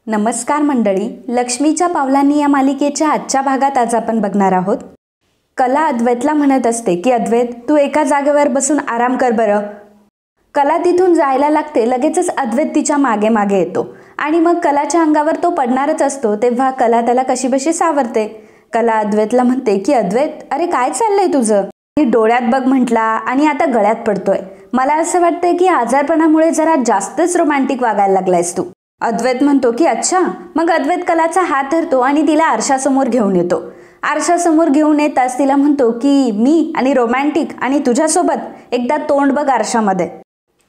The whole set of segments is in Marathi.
नमस्कार मंडळी, लक्ष्मीच्या पावलांनी या मालिकेच्या आजच्या भागात आज आपण बघणार आहोत. कला अद्वैतला म्हणत असते की अद्वैत, तू एका जागेवर बसून आराम कर बरं. कला तिथून जायला लागते. लगेचच अद्वैत तिच्या मागे मागे येतो आणि मग कलाच्या अंगावर तो पडणारच असतो. तेव्हा कला त्याला कशीबशी सावरते. कला अद्वैतला म्हणते की अद्वैत, अरे काय चाललंय तुझं? मी डोळ्यात बघ म्हटला आणि आता गळ्यात पडतोय. मला असं वाटतंय की आजारपणामुळे जरा जास्तच रोमॅन्टिक वागायला लागलायस तू. अद्वैत म्हणतो की अच्छा. मग अद्वैत कलाचा हात धरतो आणि तिला आरशासमोर घेऊन येतो. आरशासमोर घेऊन येताच तिला म्हणतो की मी आणि रोमॅन्टिक आणि तुझ्यासोबत एकदा तोंड बघ आरशामध्ये.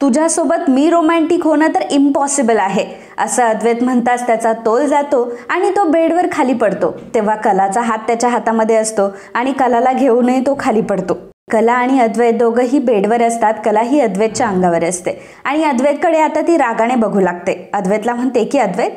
तुझ्यासोबत मी रोमॅन्टिक होणं तर इम्पॉसिबल आहे असं अद्वैत म्हणताच त्याचा तोल जातो आणि तो बेडवर खाली पडतो. तेव्हा कलाचा हात त्याच्या हातामध्ये असतो आणि कलाला घेऊनही तो खाली पडतो. कला आणि अद्वैत दोघंही बेडवर असतात. कला ही अद्वैतच्या अंगावर असते आणि अद्वैतकडे आता ती रागाने बघू लागते. अद्वैतला म्हणते की अद्वैत,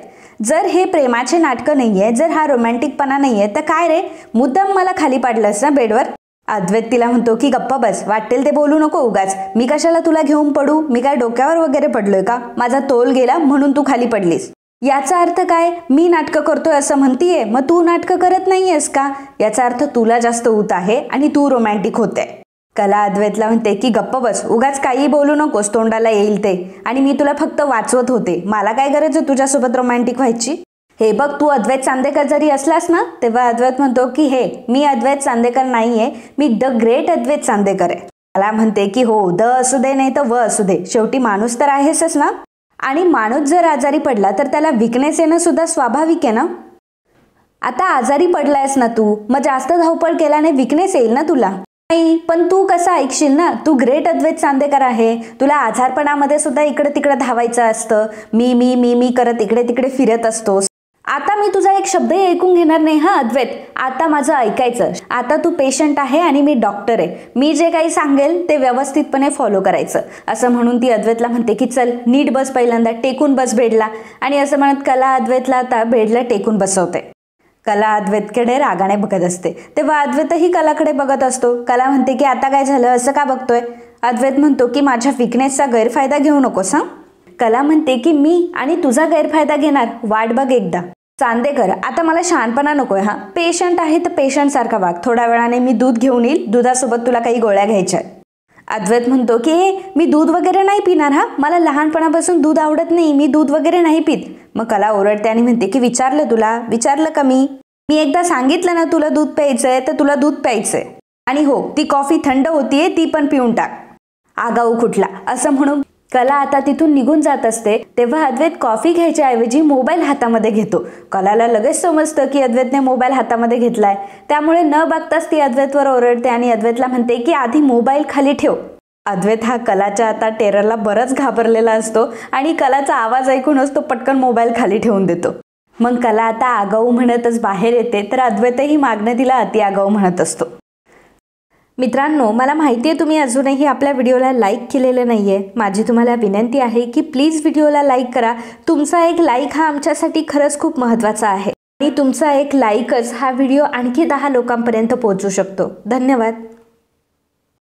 जर हे प्रेमाचे नाटकं नाहीये, जर हा रोमॅन्टिकपणा नाहीये, तर काय रे, मुद्दाम मला खाली पाडलंस ना बेडवर? अद्वैत तिला म्हणतो की गप्पा बस, वाटेल ते बोलू नको उगाच. मी कशाला तुला घेऊन पडू? मी काय डोक्यावर वगैरे पडलोय का? माझा तोल गेला म्हणून तू खाली पडलीस. याचा अर्थ काय? मी नाटकं करतोय असं म्हणतीये, मग तू नाटकं करत नाहीयेस का? याचा अर्थ तुला जास्त ऊत आहे आणि तू रोमॅन्टिक होते. कला अद्वैतला म्हणते की गप्प बस, उगाच काही बोलू नकोस, तोंडाला येईल ते. आणि मी तुला फक्त वाचवत होते. मला काय गरज आहे तुझ्यासोबत रोमॅन्टिक व्हायची? हे बघ, तू अद्वैत चांदेकर जरी असलास ना, तेव्हा अद्वैत म्हणतो की हे मी अद्वैत चांदेकर नाहीये, मी द ग्रेट अद्वैत चांदेकर आहे. मला म्हणते की हो, द असू दे नाही तर व असू दे, शेवटी माणूस तर आहेसच ना. आणि माणूस जर आजारी पडला तर त्याला विकनेस येणं सुद्धा स्वाभाविक आहे ना. आता आजारी पडलायस ना तू, मग जास्त धावपळ केल्याने विकनेस येईल ना तुला. नाही, पण तू कसं ऐकशील ना, तू ग्रेट अद्वैत चांदेकर आहे. तुला आजारपणामध्ये सुद्धा इकडे तिकडे धावायचं असतं. मी मी मी मी करत इकडे तिकडे फिरत असतोस. आता मी तुझा एक शब्दही ऐकून घेणार नाही हा अद्वैत. आता माझं ऐकायचं. आता तू पेशंट आहे आणि मी डॉक्टर आहे. मी जे काही सांगेल ते व्यवस्थितपणे फॉलो करायचं. असं म्हणून ती अद्वैतला म्हणते की चल नीट बस, पहिल्यांदा टेकून बस बेडला. आणि असं म्हणत कला अद्वैतला आता बेडला टेकून बसवते. कला अद्वैतकडे रागाने बघत असते. तेव्हा अद्वैतही कलाकडे बघत असतो. कला म्हणते की आता काय झालं, असं का बघतोय? अद्वैत म्हणतो की माझ्या विकनेसचा गैरफायदा घेऊ नकोस हा. कला म्हणते की मी आणि तुझा गैरफायदा घेणार, वाट बघ एकदा. चांदेकर, आता मला शहाणपणा नकोय हा. पेशंट आहे तर पेशंट सारखा वाग. थोड्या वेळाने मी दूध घेऊन येईल, दुधासोबत तुला काही गोळ्या घ्यायच्या आहेत. अद्वैत म्हणतो की मी दूध वगैरे नाही पिणार हा. मला लहानपणापासून दूध आवडत नाही, मी दूध वगैरे नाही पित. मग कला ओरडते आणि म्हणते की विचारलं तुला? विचारलं का मी एकदा सांगितलं ना तुला दूध प्यायचंय तर तुला दूध प्यायचंय. आणि हो, ती कॉफी थंड होतीये, ती पण पिऊन टाक. आगाऊ कुठला. असं म्हणून कला आता तिथून निघून जात असते. तेव्हा अद्वैत कॉफी घ्यायच्या ऐवजी मोबाईल हातामध्ये घेतो. कलाला लगेच समजतं की अद्वैतने मोबाईल हातामध्ये घेतलाय. त्यामुळे न बघताच ती अद्वैतवर ओरडते आणि अद्वैतला म्हणते की आधी मोबाईल खाली ठेव. अद्वैत हा कलाच्या आता टेररला बरंच घाबरलेला असतो आणि कलाचा आवाज ऐकूनच तो पटकन मोबाईल खाली ठेवून देतो. मग कला आता आगाऊ म्हणतच बाहेर येते, तर अद्वैतही मागणं तिला अति आगाऊ म्हणत असतो. मित्रांनो, मला माहिती आहे तुम्ही अजूनही आपल्या व्हिडिओला लाईक केलेलं नाहीये. माझी तुम्हाला विनंती आहे की प्लीज व्हिडिओला लाईक करा. तुमचा एक लाईक हा आमच्यासाठी खरंच खूप महत्त्वाचा आहे आणि तुमचा एक लाईकच हा व्हिडिओ आणखी 10 लोकांपर्यंत पोहोचू शकतो. धन्यवाद.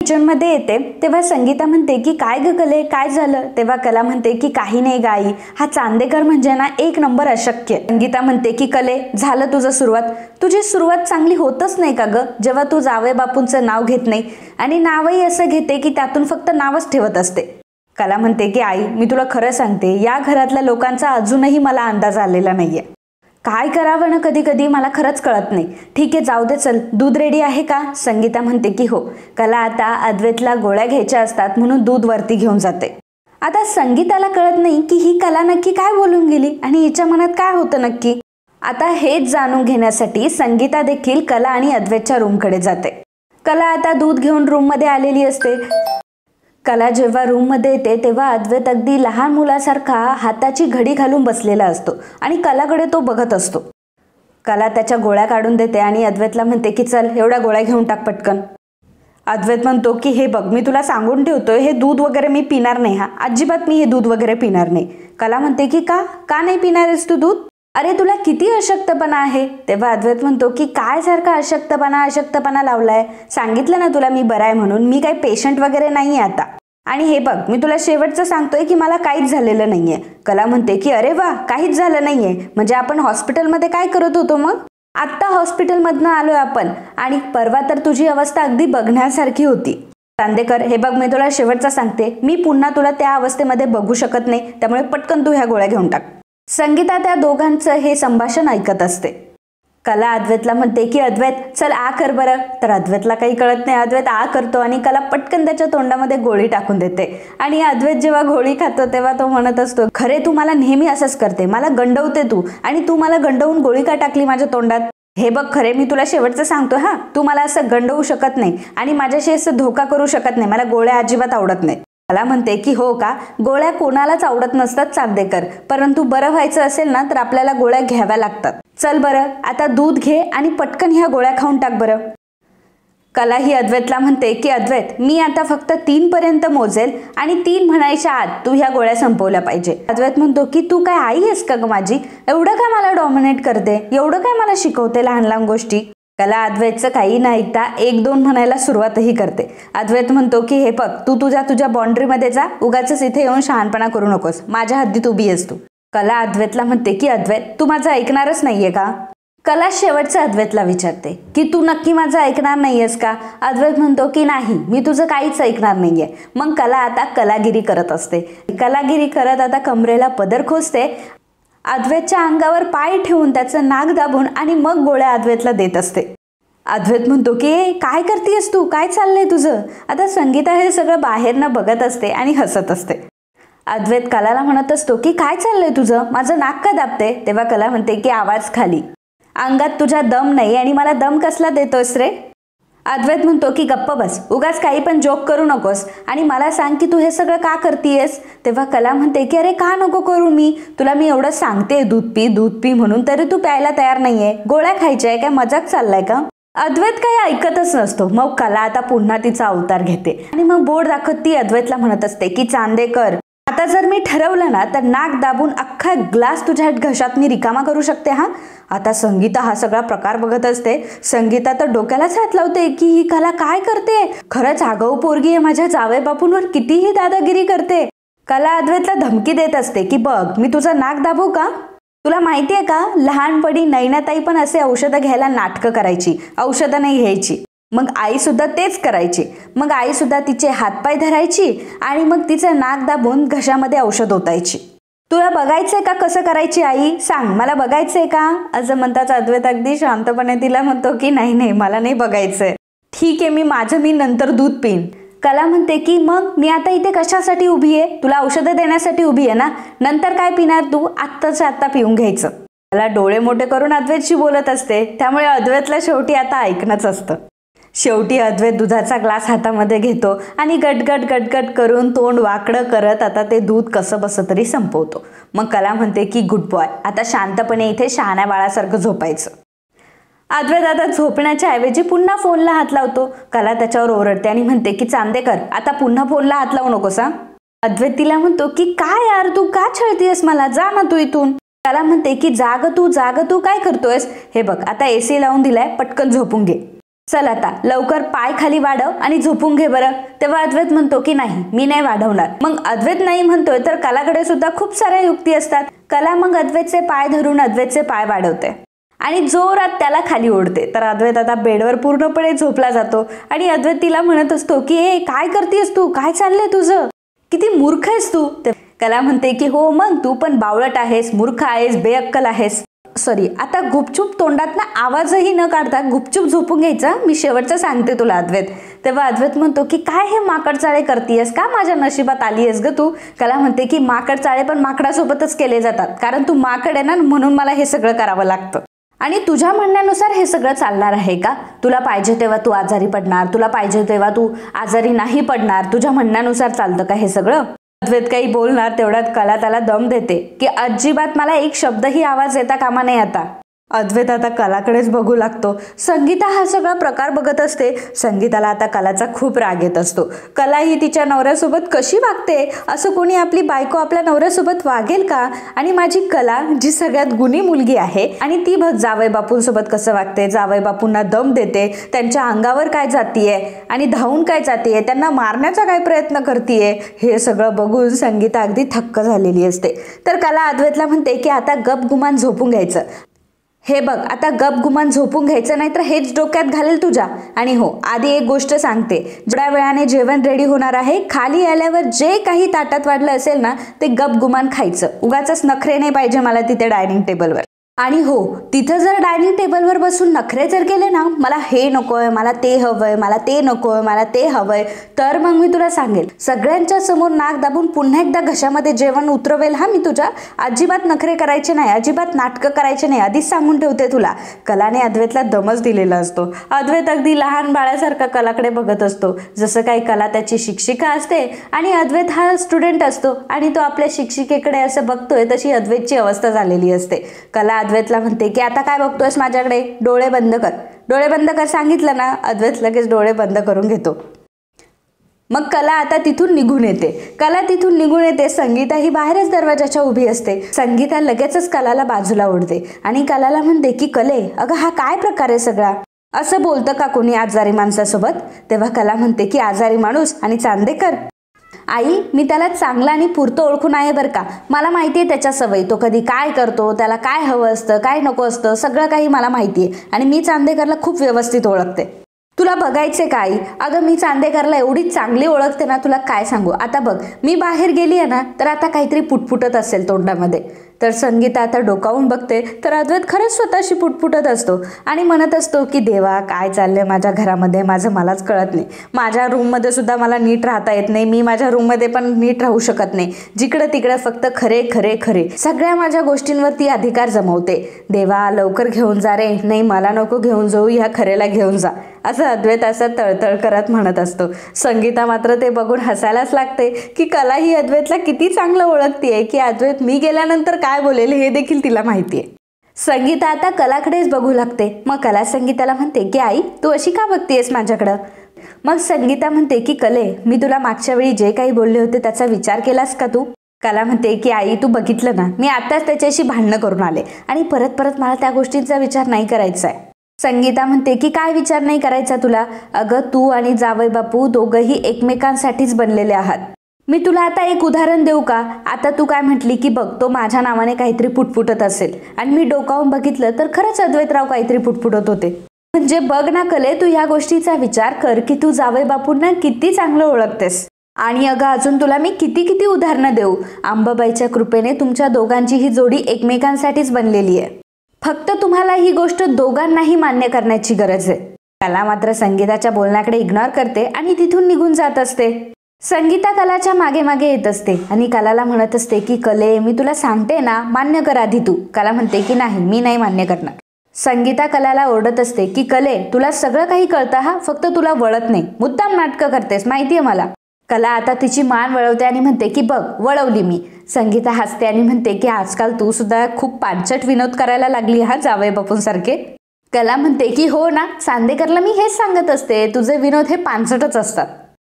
किचनमध्ये येते तेव्हा संगीता म्हणते की काय ग कले, काय झालं? तेव्हा कला म्हणते की काही नाही ग आई, हा चांदेकर म्हणजे ना एक नंबर अशक्य. संगीता म्हणते की कले, झालं तुझं सुरुवात. तुझी सुरुवात चांगली होतच नाही का ग, जेव्हा तू जावई बापूंचं नाव घेत नाही आणि नावही असं घेते की त्यातून फक्त नावच ठेवत असते. कला म्हणते की आई, मी तुला खरं सांगते, या घरातल्या लोकांचा अजूनही मला अंदाज आलेला नाहीये. काय करावं ना कधी कधी मला खरंच कळत नाही. ठीक आहे, जाऊ दे, चल दूध रेडी आहे का? संगीता म्हणते की हो. कला आता अद्वैतला गोळ्या घ्यायच्या असतात म्हणून दूध वरती घेऊन जाते. आता संगीताला कळत नाही की ही कला नक्की काय बोलून गेली आणि हिच्या मनात काय होतं नक्की. आता हेच जाणून घेण्यासाठी संगीता देखील कला आणि अद्वैतच्या रूमकडे जाते. कला आता दूध घेऊन रूममध्ये आलेली असते. कला जेव्हा रूममध्ये येते तेव्हा अद्वैत अगदी लहान मुलासारखा हाताची घडी घालून बसलेला असतो आणि कलाकडे तो बघत असतो. कला त्याच्या गोळ्या काढून देते आणि अद्वैतला म्हणते की चल एवढ्या गोळ्या घेऊन टाक पटकन. अद्वैत म्हणतो की हे बघ, मी तुला सांगून ठेवतोय, हे दूध वगैरे मी पिणार नाही हा. अजिबात मी हे दूध वगैरे पिणार नाही. कला म्हणते की का नाही पिणार आहेस तू दूध? अरे तुला किती अशक्तपणा आहे. तेव्हा अद्वैत म्हणतो की काय सारखा अशक्तपणा लावलाय? सांगितलं ना तुला मी बरा आहे म्हणून, मी काही पेशंट वगैरे नाहीये आता. आणि हे बघ, मी तुला शेवटचं सांगतोय की मला काहीच झालेलं नाहीये. कला म्हणते की अरे वा, काहीच झालं नाहीये म्हणजे आपण हॉस्पिटलमध्ये काय करत होतो मग? आत्ता हॉस्पिटलमधनं आलोय आपण, आणि परवा तर तुझी अवस्था अगदी बघण्यासारखी होती. चांदेकर, हे बघ, मी तुला शेवटचं सांगते, मी पुन्हा तुला त्या अवस्थेमध्ये बघू शकत नाही, त्यामुळे पटकन तू ह्या गोळ्या घेऊन टाक. संगीता त्या दोघांचं हे संभाषण ऐकत असते. कला अद्वैतला म्हणते की अद्वैत चल आ कर बरं. तर अद्वैतला काही कळत नाही. अद्वैत आ करतो आणि कला पटकन त्याच्या तोंडामध्ये गोळी टाकून देते. आणि अद्वैत जेव्हा गोळी खातो तेव्हा तो म्हणत असतो, खरे तू मला नेहमी असंच करते, मला गंडवते तू, आणि तू मला गंडवून गोळी का टाकली माझ्या तोंडात? हे बघ, खरे मी तुला शेवटचं सांगतो हा, तू मला असं गंडवू शकत नाही आणि माझ्याशी असं धोका करू शकत नाही. मला गोळ्या अजिबात आवडत नाही. मला म्हणते की हो का, गोळ्या कोणालाच आवडत नसतात चांदेकर, परंतु बरं व्हायचं असेल ना तर आपल्याला गोळ्या घ्याव्या लागतात. चल बरं, आता दूध घे आणि पटकन ह्या गोळ्या खाऊन टाक बरं. कला ही अद्वैतला म्हणते की अद्वैत, मी आता फक्त 3 पर्यंत मोजेल आणि 3 म्हणायच्या आत तू ह्या गोळ्या संपवल्या पाहिजे. अद्वैत म्हणतो की तू काय आई आहेस का ग माझी? एवढं काय मला डॉमिनेट करते? एवढं काय मला शिकवते लहान लहान गोष्टी? कला अद्वैतचं काही न ऐकता 1-2 म्हणायला सुरुवातही करते. अद्वैत म्हणतो की हे बघ, तू तुझ्या बाउंड्रीमध्ये जा, उगाच इथे येऊन शहाणपणा करू नकोस, माझ्या हद्दीत उभी आहेस तू. कला अद्वैतला म्हणते की अद्वैत, तू माझं ऐकणारच नाहीये का? कला शेवटचं अद्वैतला विचारते की तू नक्की माझं ऐकणार नाहीयेस का? अद्वैत म्हणतो की नाही, मी तुझं काहीच ऐकणार नाहीये. मग कला आता कलागिरी करत असते. कलागिरी करत आता कमरेला पदर खोचते, अद्वैतच्या अंगावर पाय ठेवून त्याचं नाक दाबून आणि मग गोळ्या अद्वैतला देत असते. अद्वैत म्हणतो की काय करतेस तू, काय चाललंय तुझं? आता संगीता हे सगळं बाहेरनं बघत असते आणि हसत असते. अद्वैत कलाला म्हणत असतो की काय चाललंय तुझं, माझं नाक का दाबते? तेव्हा कला म्हणते की आवाज खाली, अंगात तुझ्या दम नाही आणि मला दम कसला देतोस रे? अद्वैत म्हणतो की गप्प बस, उगाच काही पण जोक करू नकोस आणि मला सांग की तू हे सगळं का करतीयस? तेव्हा कला म्हणते की अरे का नको करू, तुला मी एवढं सांगते दूध पी म्हणून, तरी तू प्यायला तयार नाहीये. गोळ्या खायच्या आहे काय, मजाक चाललाय का? अद्वैत काही ऐकतच नसतो. मग कला आता पुन्हा तिचा अवतार घेते आणि मग बोट दाखवत ती अद्वैतला म्हणत असते की चांदेकर, आता जर मी ठरवलं ना तर नाक दाबून अख्खा ग्लास तुझ्या घशात मी रिकामा करू शकते. हा, आता संगीता हा सगळा प्रकार बघत असते. संगीता तर डोक्यालाच हात लावते की ही कला काय करते, खरंच आगाऊ पोरगी आहे, माझ्या जावई बापूंवर कितीही दादागिरी करते. कला अद्वैतला धमकी देत असते की बघ, मी तुझं नाक दाबू का? तुला माहितीये का, लहानपणी नैनाताई पण असे औषधं घ्यायला नाटकं करायची, औषधं नाही घ्यायची. मग आई सुद्धा तेच करायची. मग आई सुद्धा तिचे हातपाय धरायची आणि मग तिचं नाक दाबून घशामध्ये औषध ओतायची. तुला बघायचंय का कसं करायची आई, सांग मला, बघायचंय का? असं म्हणताच अद्वैत अगदी शांतपणे तिला म्हणतो की नाही, मला नाही बघायचंय. ठीक आहे, मी नंतर दूध पिईन. कला म्हणते की मग मी आता इथे कशासाठी उभी आहे? तुला औषधं देण्यासाठी उभी आहे ना, नंतर काय पिणार तू? आत्ताच्या आत्ता पिऊन घ्यायचं. मला डोळे मोठे करून अद्वैतशी बोलत असते, त्यामुळे अद्वैतला शेवटी आता ऐकणंच असतं. शेवटी अद्वैत दुधाचा ग्लास हातामध्ये घेतो आणि गटगट करून तोंड वाकडं करत आता ते दूध कसं बसं तरी संपवतो. मग कला म्हणते की गुड बॉय, आता शांतपणे इथे शहाण्या बाळासारखं झोपायचं. अद्वैत आता झोपण्याच्या ऐवजी पुन्हा फोनला हात लावतो. कला त्याच्यावर ओरडते आणि म्हणते की चांदेकर, आता पुन्हा फोनला हात लावू नकोस हा. अद्वैत तिला म्हणतो की काय यार, तू का छळतीयस मला, जा ना तू इथून. कला म्हणते की जाग तू काय करतोयस? हे बघ, आता AC लावून दिलाय, पटकन झोपून घे. चल आता लवकर पाय खाली वाढव आणि झोपून घे बरं. तेव्हा अद्वैत म्हणतो की नाही, मी नाही वाढवणार. मग अद्वैत नाही म्हणतोय तर कलाकडे सुद्धा खूप साऱ्या युक्ती असतात. कला मग अद्वैतचे पाय धरून अद्वैतचे पाय वाढवते आणि जोरात त्याला खाली ओढते. तर अद्वैत आता बेडवर पूर्णपणे झोपला जातो आणि अद्वैत तिला म्हणत असतो की ए काय करतेस तू, काय चाललंय तुझं, किती मूर्ख आहेस तू. कला म्हणते की हो, मग तू पण बावळट आहेस, मूर्ख आहेस, बेअक्कल आहेस. सॉरी, आता गुपचूप तोंडातनं आवाजही न काढता गुपचूप झोपून घ्यायचा, मी शेवटचं सांगते तुला अद्वैत. तेव्हा अद्वैत म्हणतो की काय हे माकड चाळे करतीयस का, माझ्या नशिबात आलीयस ग तू. कला म्हणते की माकड चाळे पण माकडासोबतच केले जातात, कारण तू माकड आहे ना, म्हणून मला हे सगळं करावं लागतं. आणि तुझ्या म्हणण्यानुसार हे सगळं चालणार आहे का? तुला पाहिजे तेव्हा तू आजारी पडणार, तुला पाहिजे तेव्हा तू आजारी नाही पडणार, तुझ्या म्हणण्यानुसार चालतं का हे सगळं? अद्वैत काही बोलणार तेवढ्यात कला त्याला दम देते की अजिबात मला एक शब्दही आवाज येता कामा नाही आता. अद्वैत आता कलाकडेच बघू लागतो. संगीता हा सगळा प्रकार बघत असते. संगीताला आता कलाचा खूप राग येत असतो. कला ही तिच्या नवऱ्यासोबत कशी वागते, असं कोणी आपली बायको आपल्या नवऱ्यासोबत वागेल का? आणि माझी कला जी सगळ्यात गुणी मुलगी आहे आणि ती बघ जावई बापूंसोबत कसं वागते, जावई बापूंना दम देते, त्यांच्या अंगावर काय जातीये आणि धावून काय जातीये, त्यांना मारण्याचा काय प्रयत्न करतीये, हे सगळं बघून संगीता अगदी थक्क झालेली असते. तर कला अद्वैतला म्हणते की आता गप गुमान झोपून घ्यायचं. हे बघ, आता गप गुमान झोपून घ्यायचं, नाही तर हेच डोक्यात घालेल तुझ्या. आणि हो, आधी एक गोष्ट सांगते, थोड्या वेळाने जेवण रेडी होणार आहे. खाली आल्यावर जे काही ताटात वाढलं असेल ना, ते गप गुमान खायचं. उगाचच नखरे नाही पाहिजे मला तिथे डायनिंग टेबलवर. आणि हो, तिथं जर डायनिंग टेबलवर बसून नखरे जर केले ना, मला हे नकोय, मला ते हवंय, मला ते नकोय, मला ते हवंय, तर मग मी तुला सांगेल, सगळ्यांच्या समोर नाक दाबून पुन्हा एकदा घशामध्ये जेवण उतरवेल हा मी तुझ्या. अजिबात नखरे करायचे नाही, अजिबात नाटकं करायचे नाही, आधीच सांगून ठेवते तुला. कलाने अद्वैतला दमच दिलेला असतो. अद्वैत अगदी लहान बाळासारखा कलाकडे बघत असतो. जसं काही कला त्याची शिक्षिका असते आणि अद्वैत हा स्टुडंट असतो आणि तो आपल्या शिक्षिकेकडे असं बघतोय, तशी अद्वैतची अवस्था झालेली असते. कला अद्वैतला म्हणते की आता काय बघतोयस माझ्याकडे, डोळे बंद कर, डोळे बंद कर सांगितलं ना. अद्वैत लगेच डोळे बंद करून घेतो. मग कला आता तिथून निघून येते. संगीता ही बाहेरच दरवाजाच्या उभी असते. संगीता लगेचच कलाला बाजूला ओढते आणि कलाला म्हणते की कले, अगं हा काय प्रकार आहे सगळा, असं बोलतं का कोणी आजारी माणसासोबत? तेव्हा कला म्हणते की आजारी माणूस आणि चांदेकर, आई मी त्याला चांगला आणि पुरतं ओळखून आहे बरं का. मला माहिती आहे त्याच्या सवयी, तो कधी काय करतो, त्याला काय हवं असतं, काय नको असतं, सगळं काही मला माहिती आहे. आणि मी चांदेकरला खूप व्यवस्थित ओळखते. तुला बघायचे का आई? अगं मी चांदेकरला एवढी चांगली ओळखते ना, तुला काय सांगू. आता बघ, मी बाहेर गेली आहे ना, तर आता काहीतरी पुटपुटत असेल तोंडामध्ये. तर संगीता आता डोकावून बघते, तर अद्वैत खरंच स्वतःशी पुटपुटत असतो आणि म्हणत असतो की देवा, काय चाललंय माझ्या घरामध्ये, माझं मलाच कळत नाही. माझ्या रूममध्ये सुद्धा मला नीट राहता येत नाही, मी माझ्या रूममध्ये पण नीट राहू शकत नाही. जिकडं तिकडं फक्त खरे खरे खरे, सगळ्या माझ्या गोष्टींवरती अधिकार जमवते. देवा लवकर घेऊन जा रे, नाही मला नको घेऊन जाऊ, ह्या खरेला घेऊन जा, असं अद्वैत असं तळतळ करत म्हणत असतो. संगीता मात्र ते बघून हसायलाच लागते की कला ही अद्वैतला किती चांगलं ओळखतीये की अद्वैत मी गेल्यानंतर काय बोलेल हे देखील तिला माहितीये. संगीता आता कलाकडेच बघू लागते. मग कला संगीताला म्हणते की आई तू अशी का बघतेस माझ्याकडं? मग संगीता म्हणते की कले, मी तुला मागच्या वेळी जे काही बोलले होते त्याचा विचार केलास का तू? कला म्हणते की आई तू बघितलं ना, मी आताच त्याच्याशी भांडणं करून आले आणि परत परत मला त्या गोष्टींचा विचार नाही करायचा आहे. संगीता म्हणते की काय विचार नाही करायचा तुला? अगं तू आणि जावई बापू दोघंही एकमेकांसाठीच बनलेले आहात. मी तुला आता एक उदाहरण देऊ का? आता तू काय म्हटली की बघ तो माझ्या नावाने काहीतरी पुटपुटत असेल आणि मी डोकावून बघितलं तर खरंच अद्वैतराव काहीतरी पुटपुटत होते. म्हणजे बघ ना कले, तू ह्या गोष्टीचा विचार कर की तू जावई बापूंना किती चांगलं ओळखतेस. आणि अगं अजून तुला मी किती किती उदाहरणं देऊ. अंबाबाईच्या कृपेने तुमच्या दोघांची ही जोडी एकमेकांसाठीच बनलेली आहे. फक्त तुम्हाला ही गोष्ट दोघांनाही मान्य करण्याची गरज आहे. कला मात्र संगीताच्या बोलण्याकडे इग्नोर करते आणि तिथून निघून जात असते. संगीता कलाच्या मागे मागे येत असते आणि कलाला म्हणत असते की कले, मी तुला सांगते ना, मान्य कर आधी तू. कला म्हणते की नाही, मी नाही मान्य करणार. संगीता कलाला ओरडत असते की कले, तुला सगळं काही कळतं हा, फक्त तुला वळत नाही, मुद्दाम नाटकं करतेस, माहितीये मला. कला आता तिची मान वळवते आणि म्हणते की बघ वळवली मी. संगीता हसते आणि म्हणते की आजकाल तू सुद्धा खूप पांचट विनोद करायला लागली हा जावई बापूंसारखे. कला म्हणते की हो ना, चांदेकरला मी हेच सांगत असते, तुझे विनोद हे पांचटच असतात.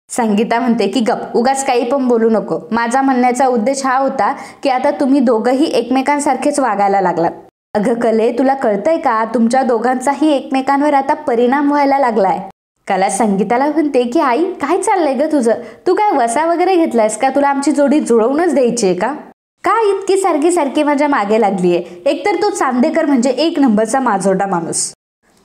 संगीता म्हणते की गप, उगाच काही पण बोलू नको. माझा म्हणण्याचा उद्देश हा होता की आता तुम्ही दोघंही एकमेकांसारखेच वागायला लागलात. अगं कले, तुला कळतंय का, तुमच्या दोघांचाही एकमेकांवर आता परिणाम व्हायला लागलाय. कला संगीताला म्हणते की आई काय चाललंय ग तुझं? तू काय वसा वगैरे घेतलायस का? तुला आमची जोडी जुळवूनच द्यायची आहे का? काय इतकी सारखी सारखी माझ्या मागे लागलीये? एकतर तो चांदेकर म्हणजे एक नंबरचा माजोरडा माणूस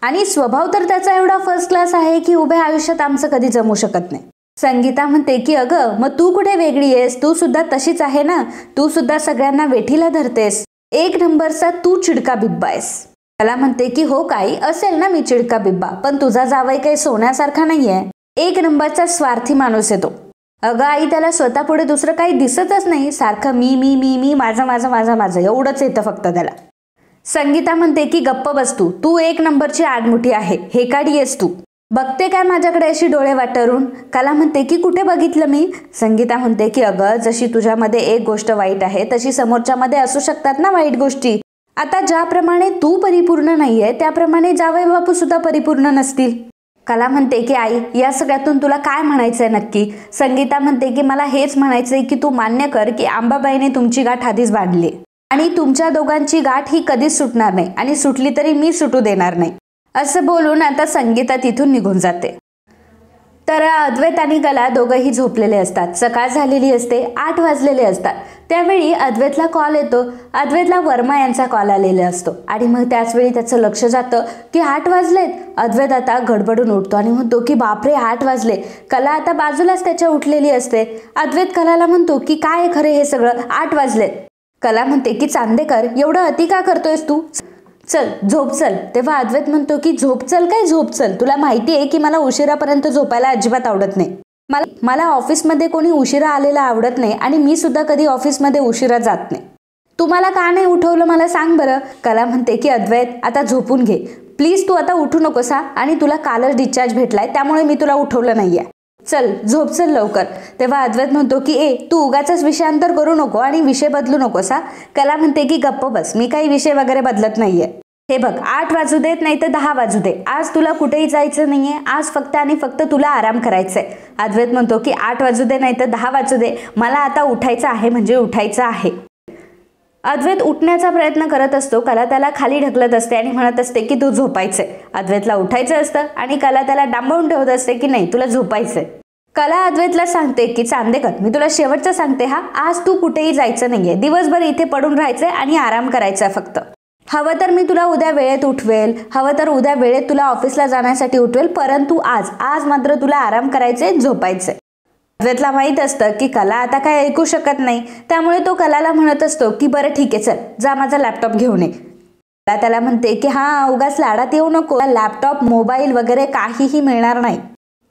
आणि स्वभाव तर त्याचा एवढा फर्स्ट क्लास आहे की उभ्या आयुष्यात आमचं कधी जमू शकत नाही. संगीता म्हणते की अगं मग तू कुठे वेगळी आहेस? तू सुद्धा तशीच आहे ना, तू सुद्धा सगळ्यांना वेठीला धरतेस. एक नंबरचा तू चिडका बिब्बा आहेस. त्याला म्हणते की हो काही असेल ना मी चिडका बिब्बा, पण तुझा जावई काही सोन्यासारखा नाहीये. एक नंबरचा स्वार्थी माणूस आहे तो. अगं आई त्याला स्वतः पुढे दुसरं काही दिसतच नाही, सारखं मी मी मी मी माझं माझं माझं माझं एवढंच येतं फक्त त्याला. संगीता म्हणते की गप्प बस तू, तू एक नंबरची आडमुठी आहे, हेकाडी आहेस तू. बघते काय माझ्याकडे अशी डोळे वाटरून? कला म्हणते की कुठे बघितलं मी? संगीता म्हणते की अगं जशी तुझ्यामध्ये एक गोष्ट वाईट आहे तशी समोरच्यामध्ये असू शकतात ना वाईट गोष्टी. आता ज्याप्रमाणे तू परिपूर्ण नाहीये त्याप्रमाणे जावई बापू सुद्धा परिपूर्ण नसतील. कला म्हणते की आई, या सगळ्यातून तुला काय म्हणायचंय नक्की? संगीता म्हणते की मला हेच म्हणायचंय की तू मान्य कर की अंबाबाईने तुमची गाठ आधीच बांधली आणि तुमच्या दोघांची गाठ ही कधीच सुटणार नाही आणि सुटली तरी मी सुटू देणार नाही. असं बोलून आता संगीता तिथून निघून जाते. तर अद्वैत आणि कला दोघंही झोपलेले असतात. सकाळ झालेली असते, 8 वाजलेले असतात. त्यावेळी अद्वैतला कॉल येतो. अद्वैतला वर्मा यांचा कॉल आलेला असतो आणि मग त्याच वेळी त्याचं लक्ष जातं की 8 वाजलेत. अद्वैत आता गडबडून उठतो आणि म्हणतो की बापरे 8 वाजले. कला आता बाजूलाच त्याच्या उठलेली असते. अद्वैत कलाला म्हणतो की काय खरे हे सगळं, 8 वाजलेत. कला म्हणते की चांदेकर, एवढं अति का करतोयस तू? चल झोप चल. तेव्हा अद्वैत म्हणतो की झोप चल काय झोप चल, तुला माहिती आहे की मला उशिरापर्यंत झोपायला अजिबात आवडत नाही. मला ऑफिसमध्ये कोणी उशिरा आलेला आवडत नाही आणि मी सुद्धा कधी ऑफिसमध्ये उशिरा जात नाही. तुम्हाला का नाही उठवलं मला सांग बरं. कला म्हणते की अद्वैत आता झोपून घे प्लीज, तू आता उठू नकोस हा, आणि तुला कालच डिस्चार्ज भेटलाय त्यामुळे मी तुला उठवलं नाहीये. चल झोप चल लवकर. तेव्हा अद्वैत म्हणतो की तू उगाच विषयांतर करू नको आणि विषय बदलू नकोस हा. कला म्हणते की गप्प बस, मी काही विषय वगैरे बदलत नाहीये. हे बघ 8 वाजू देत नाही तर 10 वाजू दे, आज तुला कुठेही जायचं नाहीये, आज फक्त आणि फक्त तुला आराम करायचंय. अद्वैत म्हणतो की 8 वाजू दे नाही तर 10 वाजू दे, मला आता उठायचं आहे म्हणजे उठायचं आहे. अद्वैत उठण्याचा प्रयत्न करत असतो. कला त्याला खाली ढकलत असते आणि म्हणत असते की तू झोपायचंय. अद्वैतला उठायचं असतं आणि कला त्याला डांबवून ठेवत असते की नाही तुला झोपायचंय. कला अद्वैतला सांगते की चांदेकर, मी तुला शेवटचं सांगते हा, आज तू कुठेही जायचं नाहीये, दिवसभर इथे पडून राहायचंय आणि आराम करायचा फक्त. हवं तर मी तुला उद्या वेळेत उठवेल, हवं तर उद्या वेळेत तुला ऑफिसला जाण्यासाठी उठवेल, परंतु आज मात्र तुला आराम करायचे, झोपायचे. अद्वैतला माहित असतं की कला आता काय ऐकू शकत नाही, त्यामुळे तो कलाला म्हणत असतो की बरं ठीक आहे चल जा माझा लॅपटॉप घेऊन ये. कला त्याला म्हणते की हा उगाच लाडात येऊ नको, लॅपटॉप मोबाईल वगैरे काहीही मिळणार नाही.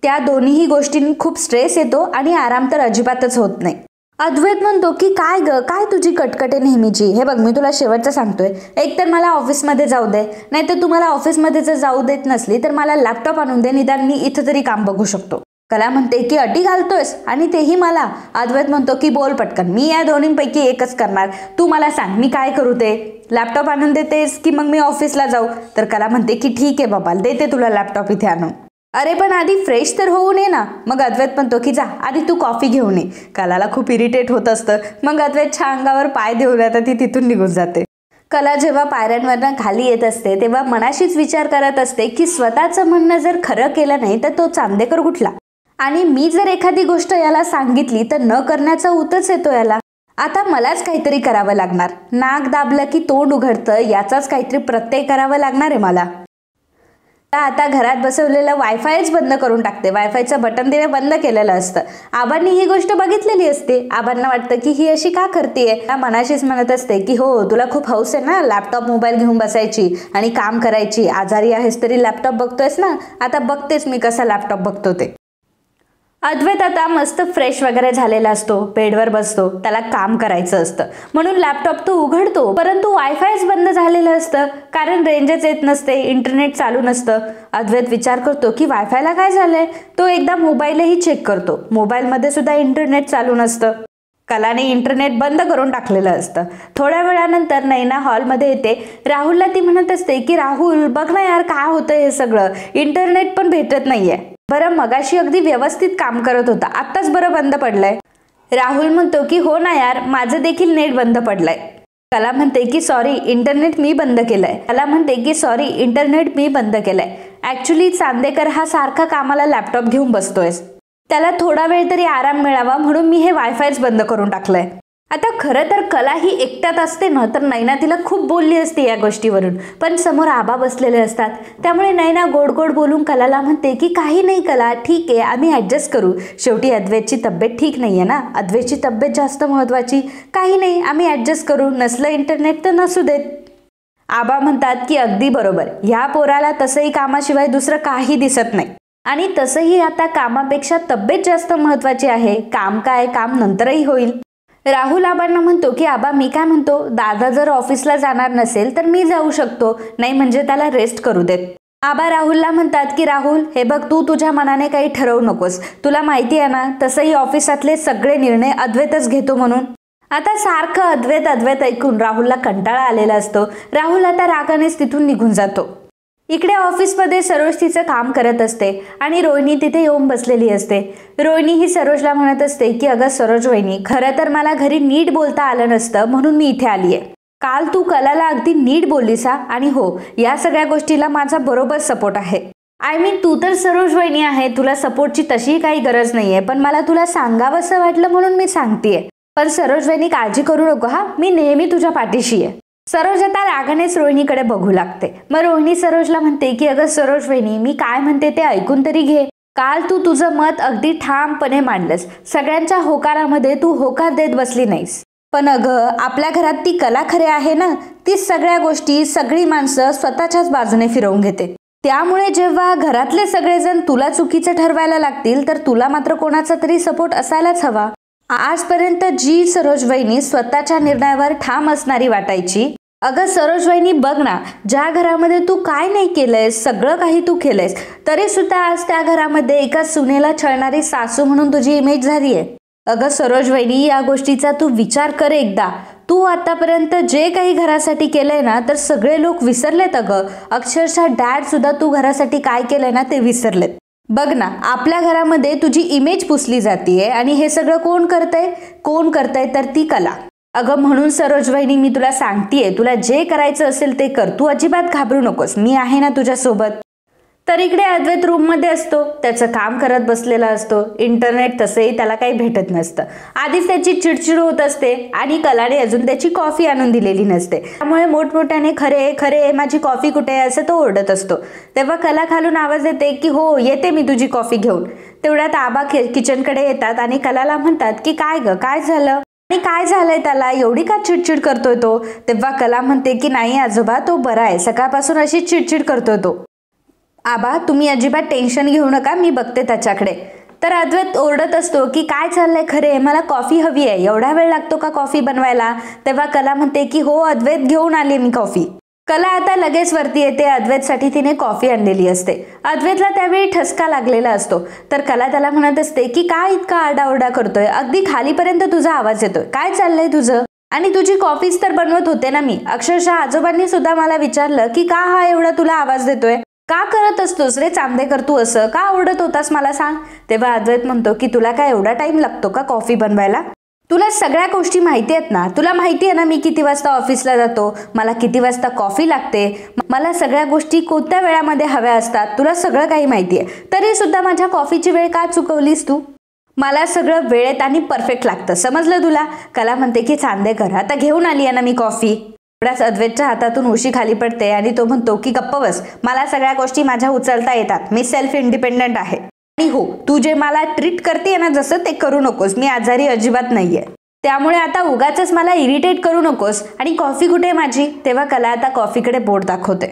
त्या दोन्हीही गोष्टींनी खूप स्ट्रेस येतो आणि आराम तर अजिबातच होत नाही. अद्वैत म्हणतो की काय ग, काय तुझी कटकटे नेहमीची. हे बघ मी तुला शेवटचं सांगतोय, एक तर मला ऑफिसमध्ये जाऊ दे, नाहीतर तुम्हाला ऑफिसमध्ये जर जाऊ देत नसली तर मला लॅपटॉप आणून दे, निदान मी इथं तरी काम बघू शकतो. कला म्हणते की अटी घालतोयस आणि तेही मला. अद्वैत म्हणतो की बोल पटकन, मी या दोन्हींपैकी एकच करणार, तू मला सांग मी काय करू ते, लॅपटॉप आणून देतेस की मग मी ऑफिसला जाऊ. तर कला म्हणते की ठीक आहे बाबा, देते तुला लॅपटॉप इथे आणून. अरे पण आधी फ्रेश तर होऊ नये ना. मग अद्वैत म्हणतो की जा आधी तू कॉफी घेऊन ये. कलाला खूप इरिटेट होत असतं. मग अद्वैतच्या अंगावर पाय देऊन आता ती तिथून निघून जाते. कला जेव्हा पायऱ्यांवरनं खाली येत असते तेव्हा मनाशीच विचार करत असते की स्वतःचं म्हणणं जर खरं केलं नाही तर तो चांदेकर कुठला, आणि मी जर एखादी गोष्ट याला सांगितली तर न करण्याचा उतच येतो याला. आता मलाच काहीतरी करावं लागणार, नाक दाबलं की तोंड उघडतं, याचाच काहीतरी प्रत्यय करावं लागणार आहे मला. आता घरात बसवलेलं वायफायच बंद करून टाकते. वायफायचं बटन तिने बंद केलेलं असतं. आबांनी ही गोष्ट बघितलेली असते. आबांना वाटतं की ही अशी का करतेय. मनाशीच म्हणत असते की हो तुला खूप हौस आहे ना लॅपटॉप मोबाईल घेऊन बसायची आणि काम करायची, आजारी आहेस तरी लॅपटॉप बघतोयस ना, आता बघतेस मी कसा लॅपटॉप बघतो ते. अद्वैत आता मस्त फ्रेश वगैरे झालेला असतो, बेडवर बसतो, त्याला काम करायचं असतं म्हणून लॅपटॉप तो उघडतो, परंतु वायफायच बंद झालेलं असतं कारण रेंजच येत नसते, इंटरनेट चालू नसतं. अद्वैत विचार करतो की वायफायला काय झालंय. तो एकदा मोबाईलही चेक करतो, मोबाईलमध्ये सुद्धा इंटरनेट चालू नसतं. कलाने इंटरनेट बंद करून टाकलेलं असतं. थोड्या वेळानंतर नैना हॉलमध्ये येते. राहुलला ती म्हणत असते की राहुल बघ ना यार काय होतंय हे सगळं, इंटरनेट पण भेटत नाहीये. बरं मगाशी अगदी व्यवस्थित काम करत होता, आत्ताच बरं बंद पडलंय. राहुल म्हणतो की हो ना यार माझं देखील नेट बंद पडलंय. कला म्हणते की सॉरी इंटरनेट मी बंद केलंय. कला म्हणते की सॉरी इंटरनेट मी बंद केलंय. ऍक्च्युली चांदेकर हा सारखा कामाला लॅपटॉप घेऊन बसतोय, त्याला थोडा वेळ तरी आराम मिळावा म्हणून मी हे वायफायच बंद करून टाकलंय. आता खरं तर कला ही एकट्यात असते ना तर नैना तिला खूप बोलली असते या गोष्टीवरून, पण समोर आबा बसलेले असतात त्यामुळे नैना गोड गोड बोलून कलाला म्हणते की काही नाही कला, ठीक आहे आम्ही ऍडजस्ट करू, शेवटी अद्वैतची तब्येत ठीक नाहीये ना, अद्वैतची तब्येत जास्त महत्वाची, काही नाही आम्ही ऍडजस्ट करू, नसलं इंटरनेट तर नसू देत. आबा म्हणतात की अगदी बरोबर, ह्या पोराला तसंही कामाशिवाय दुसरं काही दिसत नाही आणि तसंही आता कामापेक्षा तब्येत जास्त महत्वाची आहे, काम काय काम नंतरही होईल. राहुल आबांना म्हणतो की आबा मी काय म्हणतो, दादा जर ऑफिसला जाणार नसेल तर मी जाऊ शकतो, नाही म्हणजे त्याला रेस्ट करू देत. आबा राहुलला म्हणतात की राहुल हे बघ तू तुझ्या मनाने काही ठरवू नकोस, तुला माहिती आहे ना तसंही ऑफिसातले सगळे निर्णय अद्वैतच घेतो म्हणून. आता सारखं अद्वैत अद्वैत ऐकून राहुलला कंटाळा आलेला असतो. राहुल आता रागानेच तिथून निघून जातो. इकडे ऑफिसमध्ये सरोज तिचं काम करत असते आणि रोहिणी तिथे येऊन बसलेली असते. रोहिणी ही सरोजला म्हणत असते की अगं सरोज वहिनी, खरं तर मला घरी नीट बोलता आलं नसतं म्हणून मी इथे आलीये. काल तू कलाला अगदी नीट बोललीस हा, आणि हो, या सगळ्या गोष्टीला माझा बरोबर सपोर्ट आहे. आय मीन तू तर सरोज वहिनी आहे, तुला सपोर्टची तशी काही गरज नाहीये, पण मला तुला सांगावंसं वाटलं म्हणून मी सांगतेय. पण सरोज वहिनी काळजी करू नको हा, मी नेहमी तुझ्या पाठीशी आहे. सरोज आता रागानेच रोहिणीकडे बघू लागते. मग रोहिणी सरोजला म्हणते की अगं सरोज वहिनी, मी काय म्हणते ते ऐकून तरी घे. काल तू तुझं मत अगदी ठामपणे मांडलंस. सगळ्यांच्या होकारामध्ये तू होकार देत बसली नाहीस. पण अगं आपल्या घरात ती कला खरे आहे ना, ती सगळ्या गोष्टी सगळी माणसं स्वतःच्याच बाजूने फिरवून घेते. त्यामुळे जेव्हा घरातले सगळेजण तुला चुकीचं ठरवायला लागतील तर तुला मात्र कोणाचा तरी सपोर्ट असायलाच हवा. आजपर्यंत जी सरोज वहिनी स्वतःच्या निर्णयावर ठाम असणारी वाटायची, अगं सरोज वहिनी बघ ना, ज्या घरामध्ये तू काय नाही केलंयस, सगळं काही तू केलंयस, तरी सुद्धा आज त्या घरामध्ये एका सुनेला छळणारी सासू म्हणून तुझी इमेज झाली आहे. अगं सरोज वहिनी, या गोष्टीचा तू विचार कर एकदा. तू आतापर्यंत जे काही घरासाठी केलंय ना, तर सगळे लोक विसरलेत अगं. अक्षरशः डॅड सुद्धा तू घरासाठी काय केलंय ना ते विसरलेत. बघ ना, आपल्या घरामध्ये तुझी इमेज पुसली जातीये आणि हे सगळं कोण करतंय तर ती कला. अगं म्हणून सरोज वहिनी, मी तुला सांगतेय, तुला जे करायचं असेल ते कर. तू अजिबात घाबरू नकोस, मी आहे ना तुझ्यासोबत. तर इकडे अद्वैत रूममध्ये असतो, त्याचं काम करत बसलेला असतो. इंटरनेट तसंही त्याला काही भेटत नसतं. आधीच त्याची चिडचिड होत असते आणि कलाने अजून त्याची कॉफी आणून दिलेली नसते. त्यामुळे मोठमोठ्याने खरे खरे माझी कॉफी कुठे आहे असं तो ओरडत असतो. तेव्हा कला खालून आवाज येते की हो येते मी तुझी कॉफी घेऊन. तेवढ्यात आबा किचनकडे येतात आणि कलाला म्हणतात की काय ग, काय झालं आणि काय झालंय त्याला, एवढी का चिडचिड करतोय तो. तेव्हा कला म्हणते की नाही आजोबा, तो बरा आहे, सकाळपासून अशी चिडचिड करतोय तो. आबा तुम्ही अजिबात टेन्शन घेऊ नका, मी बघते त्याच्याकडे. तर अद्वैत ओरडत असतो की काय चाललंय खरे, मला कॉफी हवी आहे, एवढा वेळ लागतो का कॉफी बनवायला. तेव्हा कला म्हणते की हो अद्वैत, घेऊन आली मी कॉफी. कला आता लगेच वरती येते. अद्वैतसाठी तिने कॉफी आणलेली असते. अद्वैतला त्यावेळी ठसका लागलेला असतो. तर कला त्याला म्हणत असते की काय इतका आरडाओरडा करतोय, अगदी खालीपर्यंत तुझा आवाज येतोय, काय चाललंय तुझं. आणि तुझी कॉफीच तर बनवत होते ना मी. अक्षरशः आजोबांनी सुद्धा मला विचारलं की का हा एवढा तुला आवाज देतोय, का करत असतोस रे चांदेकर तू असं, का ओरडत होतास मला सांग. तेव्हा अद्वैत म्हणतो की तुला काय एवढा टाइम लागतो का कॉफी बनवायला. तुला सगळ्या गोष्टी माहिती आहेत ना, तुला माहिती आहे ना मी किती वाजता ऑफिसला जातो, मला किती वाजता कॉफी लागते, मला सगळ्या गोष्टी कोणत्या वेळामध्ये हव्या असतात, तुला सगळं काही माहिती आहे. तरी सुद्धा माझ्या कॉफीची वेळ का चुकवलीस तू. मला सगळं वेळेत आणि परफेक्ट लागतं, समजलं तुला. कला म्हणते की चांदेकर आता घेऊन आली आहे ना मी कॉफी. एवढ्याच अद्वैतच्या हातातून उशी खाली पडते आणि तो म्हणतो की गप्प बस, मला सगळ्या गोष्टी माझ्या उचलता येतात, मी सेल्फ इंडिपेंडंट आहे. आणि हो, तू जे मला ट्रीट करते ना जसं, ते करू नकोस, मी आजारी अजिबात नाहीये. त्यामुळे आता उगाच मला इरिटेट करू नकोस. आणि कॉफी कुठे माझी. तेव्हा कला आता कॉफीकडे बोट दाखवते.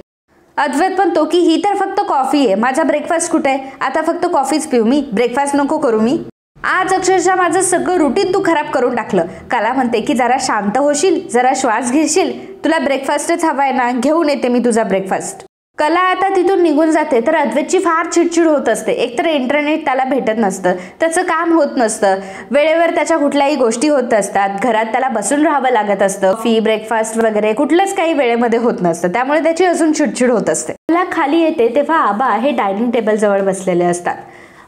अद्वैत म्हणतो की ही तर फक्त कॉफी आहे, माझा ब्रेकफास्ट कुठे. आता फक्त कॉफीच पिऊ मी, ब्रेकफास्ट नको करू मी. आज अक्षरशः माझं सगळं रुटीन तू खराब करून टाकलं. कला म्हणते की जरा शांत होशील, जरा श्वास घेशील, तुला ब्रेकफास्टच हवाय ना, घेऊन येते मी तुझा ब्रेकफास्ट. कला आता तिथून निघून जाते. तर अद्वैतची फार चिडचिड होत असते. एकतर इंटरनेट त्याला भेटत नसतं, त्याचं काम होत नसतं, वेळेवर त्याच्या कुठल्याही गोष्टी होत असतात, घरात त्याला बसून राहावं लागत असतं, फी ब्रेकफास्ट वगैरे कुठलंच काही वेळेमध्ये होत नसतं, त्यामुळे त्याची अजून चिडचिड होत असते. कला खाली येते तेव्हा आबा हे डायनिंग टेबल जवळ बसलेले असतात.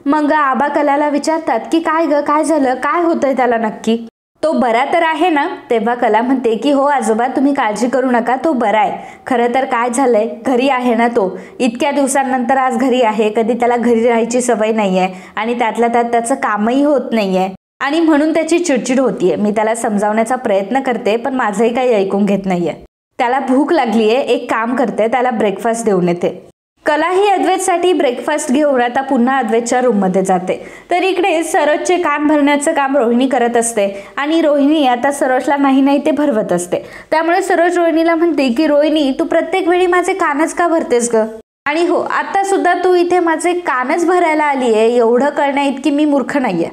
मग आबा कलाला विचारतात की काय ग, काय झालं, काय होतंय त्याला नक्की, तो बरा तर आहे ना. तेव्हा कला म्हणते की हो आजोबा तुम्ही काळजी करू नका, तो बरा आहे. खरं तर काय झालंय, घरी आहे ना तो, इतक्या दिवसांनंतर आज घरी आहे. कधी त्याला घरी राहायची सवय नाहीये आणि त्यातल्या त्यात त्याचं कामही होत नाहीये आणि म्हणून त्याची चिडचिड होतीये. मी त्याला समजावण्याचा प्रयत्न करते पण माझंही काही ऐकून घेत नाहीये. त्याला भूक लागलीये, एक काम करते, त्याला ब्रेकफास्ट देऊन येते. कला ही अद्वैतसाठी ब्रेकफास्ट घेऊन आता पुन्हा अद्वैतच्या रूममध्ये जाते. तर इकडे सरोजचे कान भरण्याचं काम रोहिणी करत असते आणि रोहिणी आता सरोजला नाही ते भरवत असते. त्यामुळे सरोज रोहिणीला म्हणते की रोहिणी तू प्रत्येक वेळी माझे कानच का भरतेस ग. आणि हो, आता सुद्धा तू इथे माझे कानच भरायला आली आहे, एवढं कळण्या इतकी मी मूर्ख नाहीये.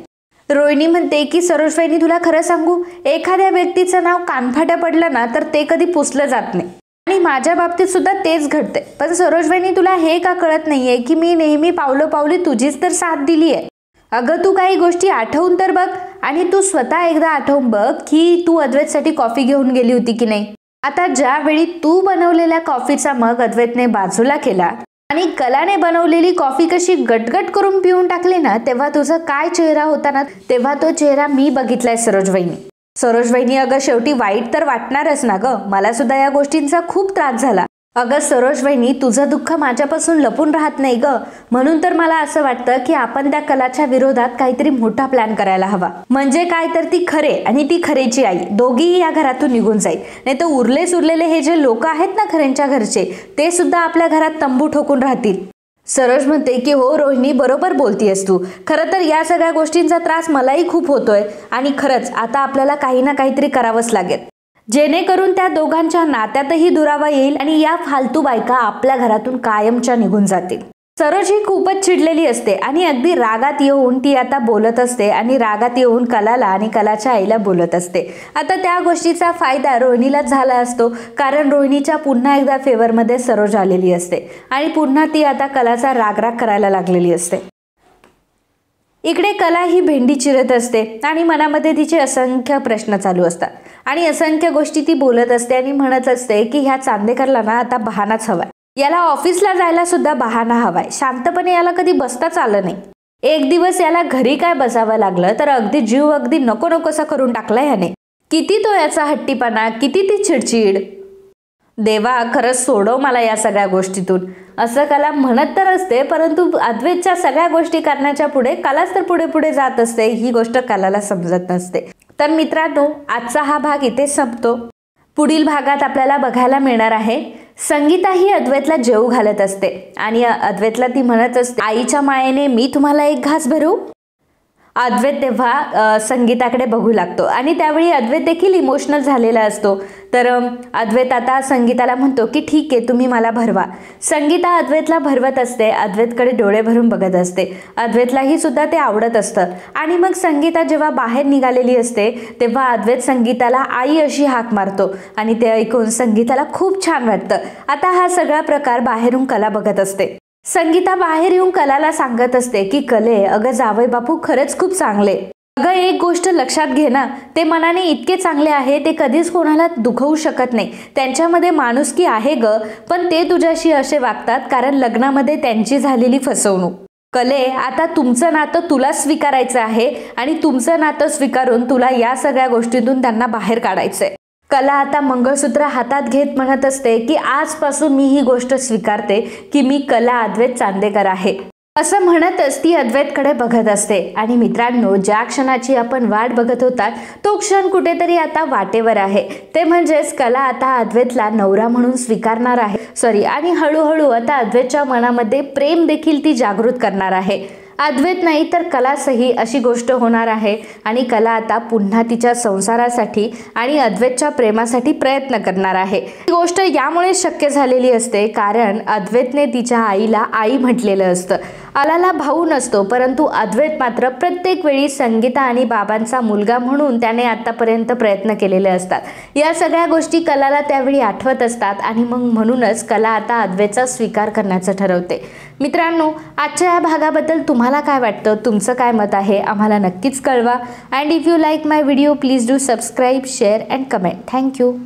रोहिणी म्हणते की सरोज वहिनी तुला खरं सांगू, एखाद्या व्यक्तीचं नाव कानफाट्या पडलं ना तर ते कधी पुसलं जात नाही आणि माझ्या बाबतीत सुद्धा तेच घडते. पण सरोज वहिनी तुला हे का कळत नाहीये की मी नेहमी पावलोपावली तुझीच तर साथ दिली आहे. अगं तू काही गोष्टी आठवून तर बघ, आणि तू स्वतः एकदा आठवून बघ की तू अद्वैतसाठी कॉफी घेऊन गेली होती की नाही. आता ज्यावेळी तू बनवलेल्या कॉफीचा मग अद्वैतने बाजूला केला आणि कलाने बनवलेली कॉफी कशी गटगट करून पिऊन टाकली ना, तेव्हा तुझा काय चेहरा होता ना, तेव्हा तो चेहरा मी बघितलाय सरोज वहिनी. सरोज वहिनी, अगं शेवटी वाईट तर वाटणारच ना ग, मला सुद्धा या गोष्टींचा खूप त्रास झाला. अगं सरोज वहिनी, तुझं दुःख माझ्यापासून लपून राहत नाही ग, म्हणून तर मला असं वाटतं की आपण त्या कलाच्या विरोधात काहीतरी मोठा प्लॅन करायला हवा. म्हणजे काय तर ती खरे आणि ती खरेची आई दोघीही या घरातून निघून जाईल. नाही तर उरलेले हे जे लोक आहेत ना खरेंच्या घरचे, ते सुद्धा आपल्या घरात तंबू ठोकून राहतील. सरोज म्हणते की हो रोहिणी, बरोबर बोलतीयस तू. खरं तर या सगळ्या गोष्टींचा त्रास मलाही खूप होतोय आणि खरंच आता आपल्याला काही ना काहीतरी करावंच लागेल, जेणेकरून त्या दोघांच्या नात्यातही दुरावा येईल आणि या फालतू बायका आपल्या घरातून कायमच्या निघून जातील. सरोज ही खूपच चिडलेली असते आणि अगदी रागात येऊन ती आता बोलत असते आणि रागात येऊन कलाला आणि कलाच्या आईला बोलत असते. आता त्या गोष्टीचा फायदा रोहिणीलाच झाला असतो, कारण रोहिणीच्या पुन्हा एकदा फेवरमध्ये सरोज आलेली असते आणि पुन्हा ती आता कलाचा राग करायला लागलेली असते. इकडे कला ही भेंडी चिरत असते आणि मनामध्ये तिचे असंख्य प्रश्न चालू असतात आणि असंख्य गोष्टी ती बोलत असते आणि म्हणत असते की ह्या चांदेकरला ना आता बहानाच हवाय. याला ऑफिसला जायला सुद्धा बहाना हवाय. शांतपणे याला कधी बसताच आलं नाही. एक दिवस याला घरी काय बसावं लागलं तर अगदी जीव अगदी नको नकोसा करून टाकला याने. किती तो याचा हट्टीपणा, किती ती चिडचिड. देवा, खरंच सोडव मला या सगळ्या गोष्टीतून, असं कला म्हणत तर असते, परंतु अद्वैतच्या सगळ्या गोष्टी करण्याच्या पुढे कलाच तर पुढे पुढे जात असते. ही गोष्ट कलाला समजत नसते. तर मित्रांनो, आजचा हा भाग इथे संपतो. पुढील भागात आपल्याला बघायला मिळणार आहे संगीता ही अद्वैतला जेवू घालत असते आणि अद्वैतला ती म्हणत असते, आईच्या मायेने मी तुम्हाला एक घास भरू. अद्वैत तेव्हा संगीताकडे बघू लागतो आणि त्यावेळी अद्वैत देखील इमोशनल झालेला असतो. तर अद्वैत आता संगीताला म्हणतो की ठीक आहे, तुम्ही मला भरवा. संगीता अद्वैतला भरवत असते, अद्वैतकडे डोळे भरून बघत असते. अद्वैतलाही सुद्धा ते आवडत असतं. आणि मग संगीता जेव्हा बाहेर निघालेली असते तेव्हा अद्वैत संगीताला आई अशी हाक मारतो आणि ते ऐकून संगीताला खूप छान वाटतं. आता हा सगळा प्रकार बाहेरून कला बघत असते. संगीता बाहेर येऊन कलाला सांगत असते की कले, अगं जावई बापू खरंच खूप चांगले. अगं एक गोष्ट लक्षात घे ना, ते मनाने इतके चांगले आहे, ते कधीच कोणाला दुखवू शकत नाही. त्यांच्यामध्ये माणुसकी आहे ग, पण ते तुझ्याशी असे वागतात कारण लग्नामध्ये त्यांची झालेली फसवणूक. कले, आता तुमचं नातं तुला स्वीकारायचं आहे आणि तुमचं नातं स्वीकारून तुला या सगळ्या गोष्टीतून त्यांना बाहेर काढायचंय. कला आता मंगळसूत्र हातात घेत म्हणत असते की आजपासून मी ही गोष्ट स्वीकारते की मी कला अद्वैत चांदेकर आहे. असं म्हणतच ती अद्वैतकडे बघत असते. आणि मित्रांनो, ज्या क्षणाची आपण वाट बघत होता तो क्षण कुठेतरी आता वाटेवर आहे. ते म्हणजेच कला आता अद्वैतला नवरा म्हणून स्वीकारणार आहे. आणि हळूहळू आता अद्वैतच्या मनामध्ये प्रेम देखील ती जागृत करणार आहे. अद्वैत नाही तर कलासही अशी गोष्ट होणार आहे आणि कला आता पुन्हा तिच्या संसारासाठी आणि अद्वैतच्या प्रेमासाठी प्रयत्न करणार आहे. ही गोष्ट यामुळे शक्य झालेली असते कारण अद्वैतने तिच्या आईला आई म्हटलेलं असतं. कलाला भाऊ नसतो, परंतु अद्वैत मात्र प्रत्येक वेळी संगीता आणि बाबांचा मुलगा म्हणून त्याने आतापर्यंत प्रयत्न केलेले असतात. या सगळ्या गोष्टी कलाला त्यावेळी आठवत असतात आणि मग म्हणूनच कला आता अद्वैतचा स्वीकार करण्याचं ठरवते. मित्रांनो, आजच्या या भागाबद्दल तुम्हाला काय वाटतं, तुमचं काय मत आहे आम्हाला नक्कीच कळवा. And if you like my video please do subscribe, share and comment. Thank you.